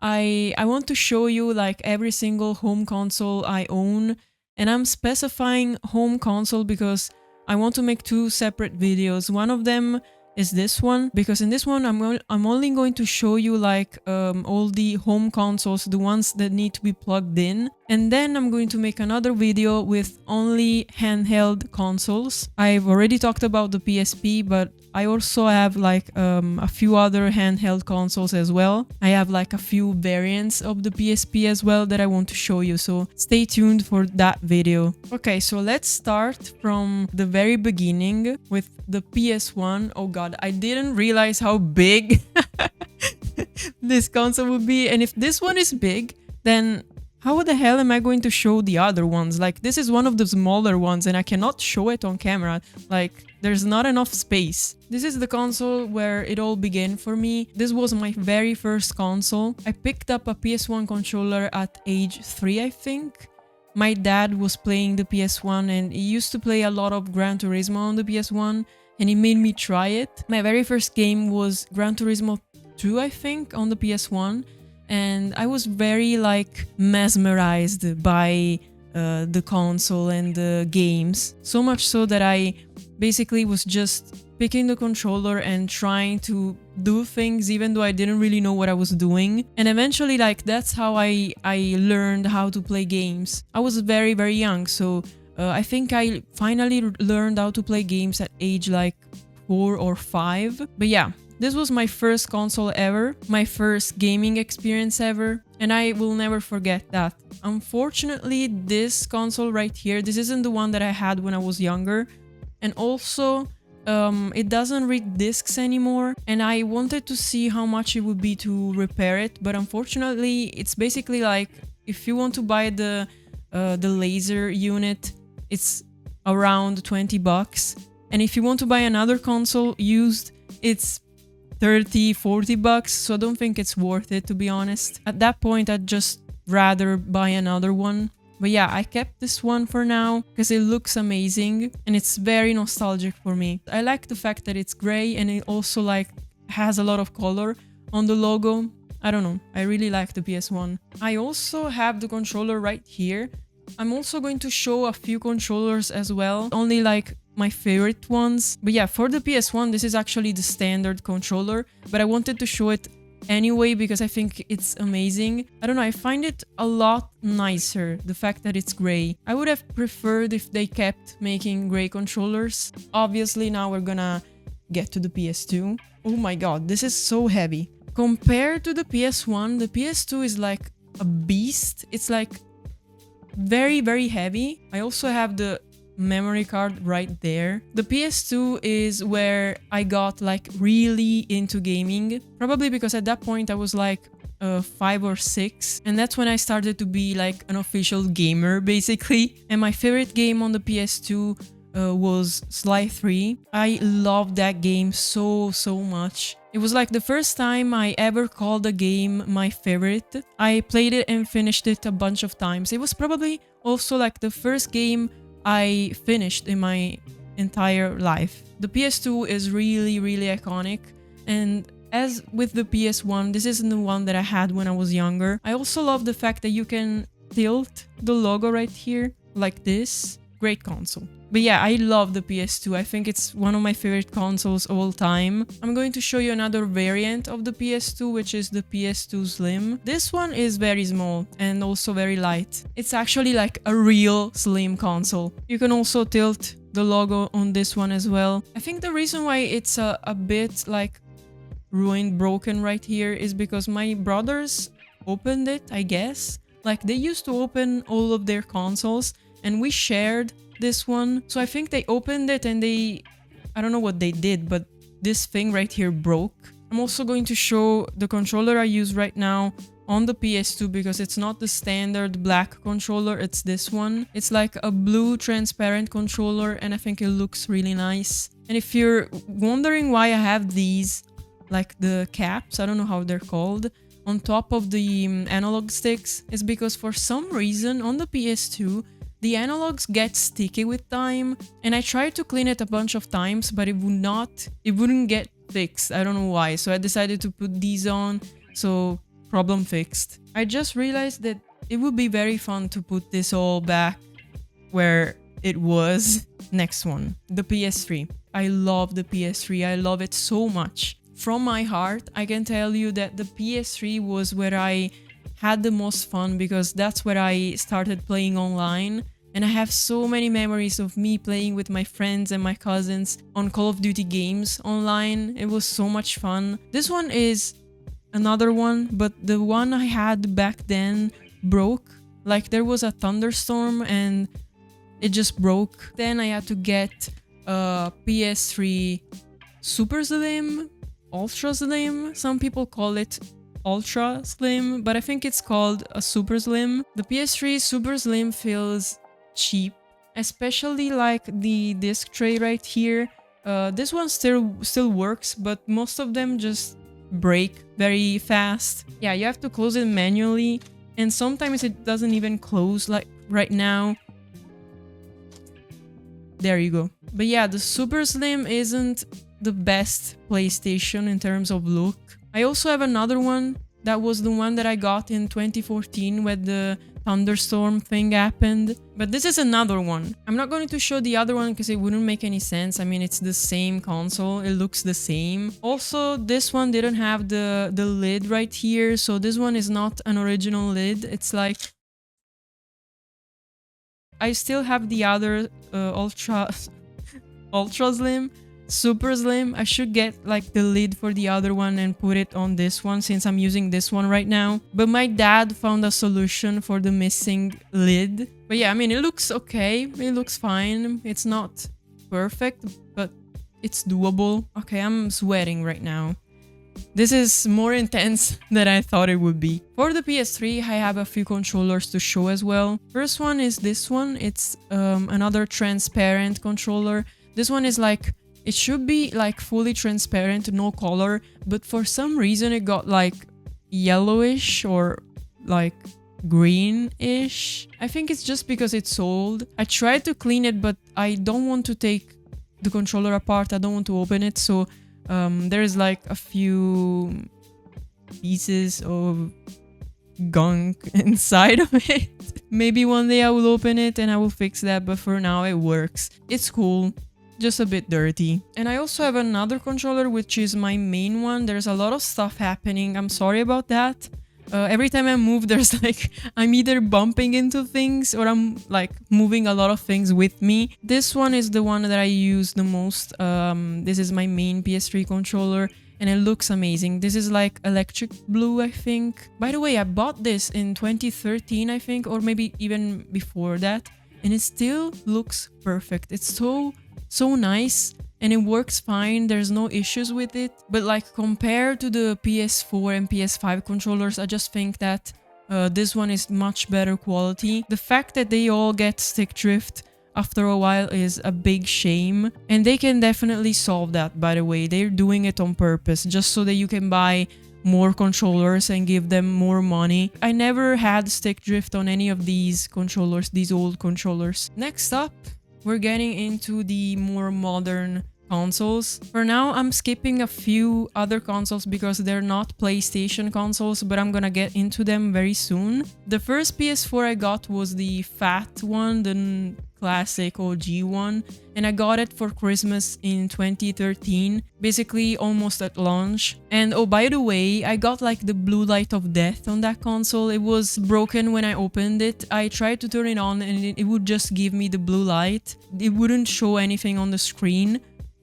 I want to show you like every single home console I own, and I'm specifying home console because I want to make two separate videos. One of them is this one, because in this one I'm only going to show you like all the home consoles, the ones that need to be plugged in, and then I'm going to make another video with only handheld consoles. I've already talked about the PSP, but I also have like a few other handheld consoles as well. I have like a few variants of the PSP as well that I want to show you, so stay tuned for that video. Okay, so let's start from the very beginning with the PS1. Oh god, I didn't realize how big this console would be, and if this one is big, then how the hell am I going to show the other ones? Like, this is one of the smaller ones and I cannot show it on camera. Like, there's not enough space. This is the console where it all began for me. This was my very first console. I picked up a PS1 controller at age 3, I think. My dad was playing the PS1 and he used to play a lot of Gran Turismo on the PS1 and he made me try it. My very first game was Gran Turismo 2, I think, on the PS1. And I was very like mesmerized by the console and the games, so much so that I basically was just picking the controller and trying to do things even though I didn't really know what I was doing. And eventually, like, that's how I learned how to play games. I was very young, so I think I finally learned how to play games at age like 4 or 5. But yeah, this was my first console ever, my first gaming experience ever, and I will never forget that. Unfortunately, this console right here, this isn't the one that I had when I was younger, and also it doesn't read discs anymore, and I wanted to see how much it would be to repair it, but unfortunately it's basically like if you want to buy the laser unit, it's around 20 bucks, and if you want to buy another console used, it's 30-40 bucks, so I don't think it's worth it, to be honest. At that point I'd just rather buy another one. But yeah, I kept this one for now because it looks amazing and it's very nostalgic for me. I like the fact that it's gray and it also like has a lot of color on the logo. I don't know, I really like the PS1. I also have the controller right here. I'm also going to show a few controllers as well, only like my favorite ones. But yeah, for the PS1, this is actually the standard controller, but I wanted to show it anyway because I think it's amazing. I don't know, I find it a lot nicer, the fact that it's gray. I would have preferred if they kept making gray controllers. Obviously, now we're gonna get to the PS2. Oh my god, this is so heavy. Compared to the PS1, the PS2 is like a beast. It's like very heavy. I also have the memory card right there. The PS2 is where I got like really into gaming, probably because at that point I was like 5 or 6, and that's when I started to be like an official gamer basically. And my favorite game on the PS2 was Sly 3. I loved that game so much. It was like the first time I ever called a game my favorite. I played it and finished it a bunch of times. It was probably also like the first game I finished in my entire life. The PS2 is really iconic, and as with the PS1, this isn't the one that I had when I was younger. I also love the fact that you can tilt the logo right here like this. Great console. But yeah, I love the PS2. I think it's one of my favorite consoles of all time. I'm going to show you another variant of the PS2, which is the PS2 Slim. This one is very small and also very light. It's actually like a real slim console. You can also tilt the logo on this one as well. I think the reason why it's a bit like ruined, broken right here is because my brothers opened it, I guess. Like, they used to open all of their consoles and we shared this one. So I think they opened it and I don't know what they did, but this thing right here broke. I'm also going to show the controller I use right now on the PS2 because it's not the standard black controller, it's this one. It's like a blue transparent controller and I think it looks really nice. And if you're wondering why I have these, like the caps, I don't know how they're called, on top of the analog sticks, it's because for some reason on the PS2, the analogs get sticky with time, and I tried to clean it a bunch of times, but it wouldn't get fixed. I don't know why, so I decided to put these on. So problem fixed. I just realized that it would be very fun to put this all back where it was. Next one, the PS3. I love the PS3. I love it so much. From my heart, I can tell you that the PS3 was where I had the most fun because that's where I started playing online. And I have so many memories of me playing with my friends and my cousins on Call of Duty games online. It was so much fun. This one is another one, but the one I had back then broke. Like there was a thunderstorm and it just broke. Then I had to get a PS3 Super Slim, Ultra Slim. Some people call it Ultra Slim, but I think it's called a Super Slim. The PS3 Super Slim feels cheap, especially like the disc tray right here. This one still works, but most of them just break very fast. Yeah, you have to close it manually, and sometimes it doesn't even close, like right now. There you go. But yeah, the Super Slim isn't the best PlayStation in terms of look. I also have another one. That was the one that I got in 2014 when the thunderstorm thing happened. But this is another one. I'm not going to show the other one because it wouldn't make any sense. I mean, it's the same console. It looks the same. Also, this one didn't have the lid right here. So this one is not an original lid. It's like... I still have the other Ultra Slim, Super Slim. I should get like the lid for the other one and put it on this one since I'm using this one right now. But my dad found a solution for the missing lid. But yeah, I mean, it looks okay. It looks fine. It's not perfect, but it's doable. Okay, I'm sweating right now. This is more intense than I thought it would be. For the PS3, I have a few controllers to show as well. First one is this one. It's another transparent controller. This one is like, it should be like fully transparent, no color, but for some reason it got like yellowish or like greenish. I think it's just because it's old. I tried to clean it, but I don't want to take the controller apart. I don't want to open it, so there's like a few pieces of gunk inside of it. Maybe one day I will open it and I will fix that, but for now it works. It's cool, just a bit dirty. And I also have another controller, which is my main one. There's a lot of stuff happening. I'm sorry about that. Every time I move, there's like, I'm either bumping into things or I'm like moving a lot of things with me. This one is the one that I use the most. This is my main PS3 controller and it looks amazing. This is like electric blue, I think. By the way, I bought this in 2013, I think, or maybe even before that. And it still looks perfect. It's so nice. And it works fine, there's no issues with it. But like compared to the PS4 and PS5 controllers, I just think that this one is much better quality. The fact that they all get stick drift after a while is a big shame. And they can definitely solve that, by the way. They're doing it on purpose, just so that you can buy more controllers and give them more money. I never had stick drift on any of these controllers, these old controllers. Next up, we're getting into the more modern consoles. For now, I'm skipping a few other consoles because they're not PlayStation consoles, but I'm gonna get into them very soon. The first PS4 I got was the fat one, the classic OG one, and I got it for Christmas in 2013, basically almost at launch. And oh, by the way, I got like the blue light of death on that console. It was broken when I opened it. I tried to turn it on and it would just give me the blue light. It wouldn't show anything on the screen.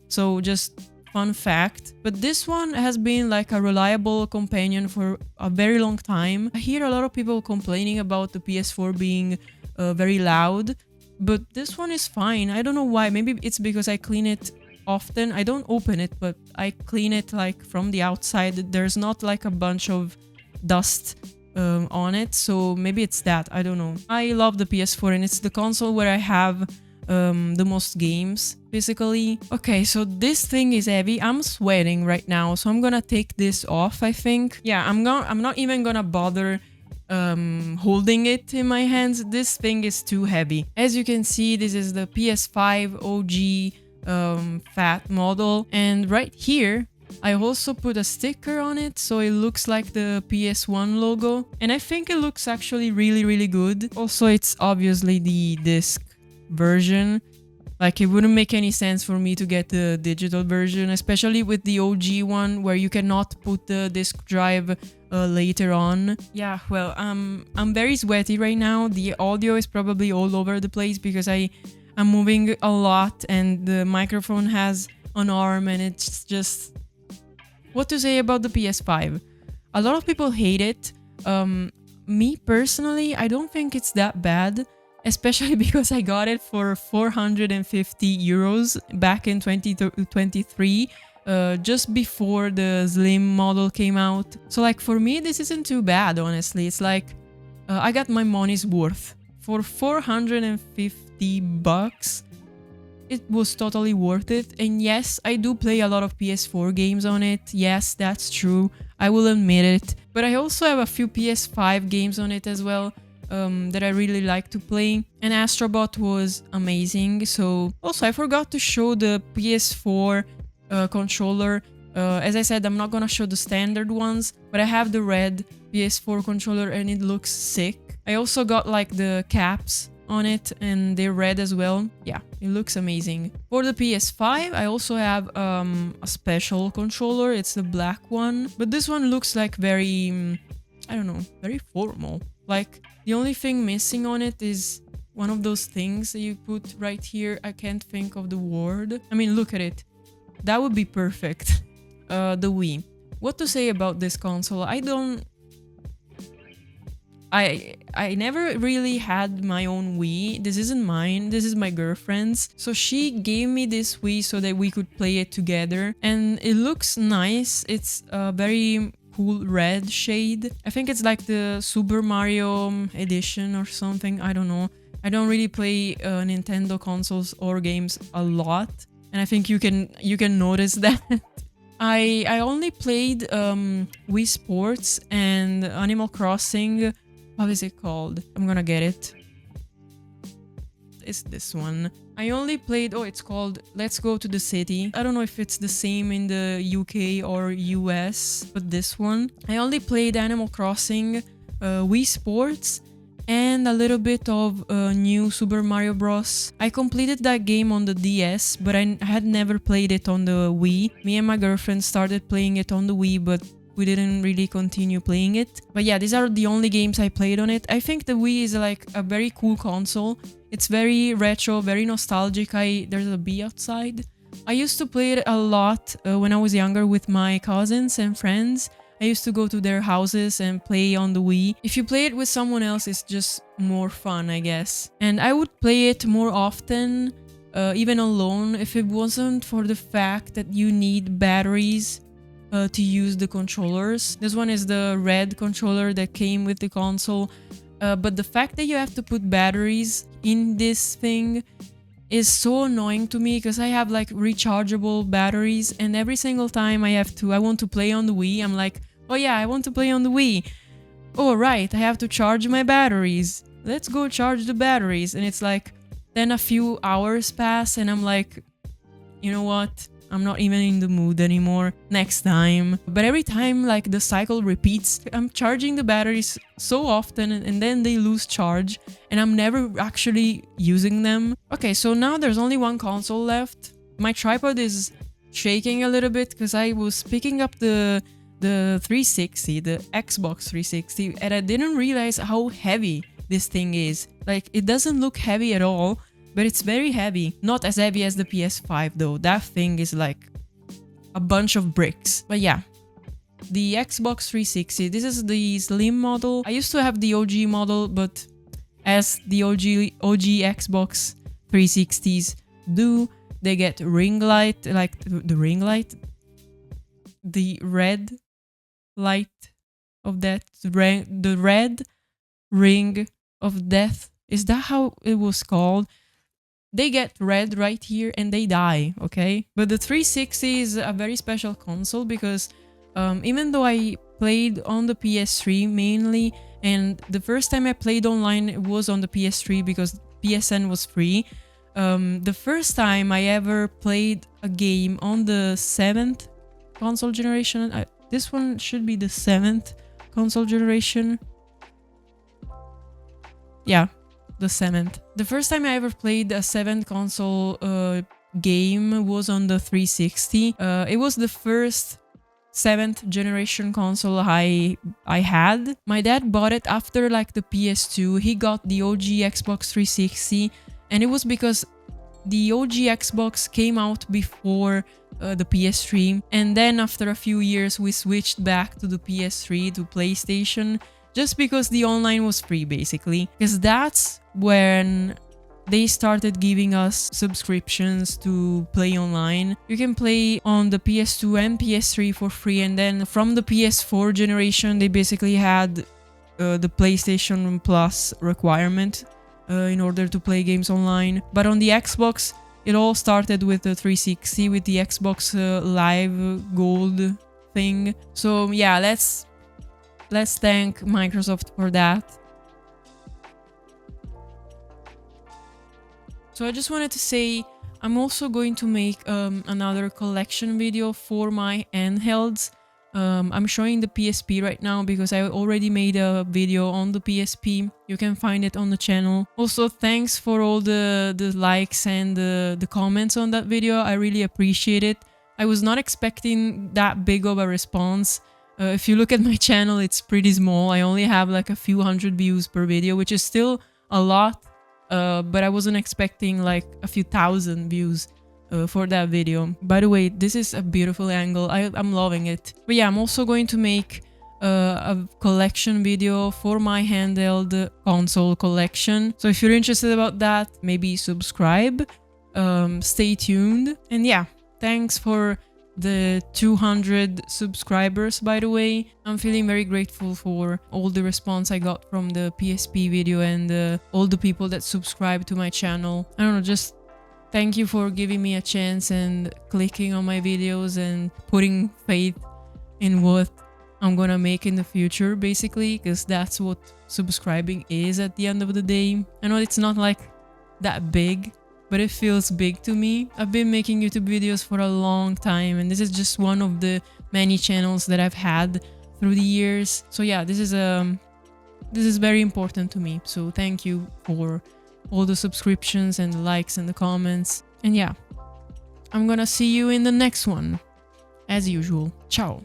So just fun fact. But this one has been like a reliable companion for a very long time. I hear a lot of people complaining about the PS4 being very loud. But this one is fine. I don't know why. Maybe it's because I clean it often. I don't open it, but I clean it like from the outside. There's not like a bunch of dust on it. So maybe it's that. I don't know. I love the PS4 and it's the console where I have the most games physically. Okay, so this thing is heavy. I'm sweating right now, so I'm gonna take this off, I think. Yeah, I'm not even gonna bother holding it in my hands. This thing is too heavy. As you can see, this is the PS5 OG fat model, and right here I also put a sticker on it so it looks like the PS1 logo, and I think it looks actually really good. Also, it's obviously the disc version. Like, it wouldn't make any sense for me to get the digital version, especially with the OG one where you cannot put the disc drive later on. Yeah, well, I'm very sweaty right now. The audio is probably all over the place because I'm moving a lot and the microphone has an arm and it's just... What to say about the PS5? A lot of people hate it. Me personally, I don't think it's that bad. Especially because I got it for 450 euros back in 2023, just before the slim model came out. So like for me, this isn't too bad, honestly. It's like I got my money's worth. For 450 bucks, it was totally worth it. And yes, I do play a lot of PS4 games on it. Yes, that's true. I will admit it. But I also have a few PS5 games on it as well. That I really like to play, and Astrobot was amazing. So also I forgot to show the PS4 controller. As I said, I'm not gonna show the standard ones, but I have the red PS4 controller and it looks sick. I also got like the caps on it and they're red as well. Yeah, it looks amazing. For the PS5, I also have a special controller. It's the black one, but this one looks like very, I don't know, very formal. Like, the only thing missing on it is one of those things that you put right here. I can't think of the word. I mean, look at it. That would be perfect. The Wii. What to say about this console? I never really had my own Wii. This isn't mine. This is my girlfriend's. So she gave me this Wii so that we could play it together. And it looks nice. It's very... cool red shade. I think it's like the Super Mario edition or something. I don't know. I don't really play Nintendo consoles or games a lot, and I think you can notice that. I only played Wii Sports and Animal Crossing. What is it called? I'm gonna get it. It's this one. I only played... Oh, it's called Let's Go to the City. I don't know if it's the same in the UK or US, but this one. I only played Animal Crossing, Wii Sports, and a little bit of new Super Mario Bros. I completed that game on the DS, but I had never played it on the Wii. Me and my girlfriend started playing it on the Wii, but we didn't really continue playing it. But yeah, these are the only games I played on it. I think the Wii is like a very cool console. It's very retro, very nostalgic. There's a bee outside. I used to play it a lot when I was younger with my cousins and friends. I used to go to their houses and play on the Wii. If you play it with someone else, it's just more fun, I guess. And I would play it more often, even alone, if it wasn't for the fact that you need batteries to use the controllers. This one is the red controller that came with the console. But the fact that you have to put batteries in this thing is so annoying to me because I have like rechargeable batteries, and every single time I want to play on the Wii, I'm like, oh yeah, I want to play on the Wii. Oh right, I have to charge my batteries. Let's go charge the batteries. And it's like, then a few hours pass and I'm like, you know what? I'm not even in the mood anymore. Next time. But every time like the cycle repeats, I'm charging the batteries so often and then they lose charge and I'm never actually using them. Okay, so now there's only one console left. My tripod is shaking a little bit because I was picking up the 360, the Xbox 360, and I didn't realize how heavy this thing is. Like, it doesn't look heavy at all, but it's very heavy. Not as heavy as the PS5 though. That thing is like a bunch of bricks. But yeah, the Xbox 360, this is the slim model. I used to have the OG model, but as the OG Xbox 360s do, they get ring light, like the ring light, the red light of death, the red ring of death. Is that how it was called? They get red right here and they die, okay? But the 360 is a very special console because even though I played on the PS3 mainly, and the first time I played online it was on the PS3 because PSN was free. The first time I ever played a game on the 7th console generation. This one should be the 7th console generation. Yeah, the 7th. The first time I ever played a 7th console game was on the 360. It was the first 7th generation console I had. My dad bought it after like the PS2. He got the OG Xbox 360, and it was because the OG Xbox came out before the PS3, and then after a few years we switched back to the PS3 to PlayStation, just because the online was free basically, because that's when they started giving us subscriptions to play online. You can play on the PS2 and PS3 for free, and then from the PS4 generation they basically had the PlayStation Plus requirement in order to play games online. But on the Xbox, it all started with the 360, with the Xbox Live Gold thing. So yeah, let's thank Microsoft for that. So I just wanted to say I'm also going to make another collection video for my handhelds. I'm showing the PSP right now because I already made a video on the PSP. You can find it on the channel. Also, thanks for all the likes and the comments on that video. I really appreciate it. I was not expecting that big of a response. If you look at my channel, it's pretty small. I only have like a few hundred views per video, which is still a lot. But I wasn't expecting like a few thousand views for that video. By the way, this is a beautiful angle. I'm loving it. But yeah, I'm also going to make a collection video for my handheld console collection. So if you're interested about that, maybe subscribe. Stay tuned. And yeah, thanks for the 200 subscribers, by the way. I'm feeling very grateful for all the response I got from the PSP video and all the people that subscribe to my channel. I don't know, just thank you for giving me a chance and clicking on my videos and putting faith in what I'm gonna make in the future, basically, because that's what subscribing is at the end of the day. I know it's not like that big, but it feels big to me. I've been making YouTube videos for a long time, and this is just one of the many channels that I've had through the years. So yeah, this is very important to me. So thank you for all the subscriptions and the likes and the comments. And yeah, I'm gonna see you in the next one. As usual. Ciao.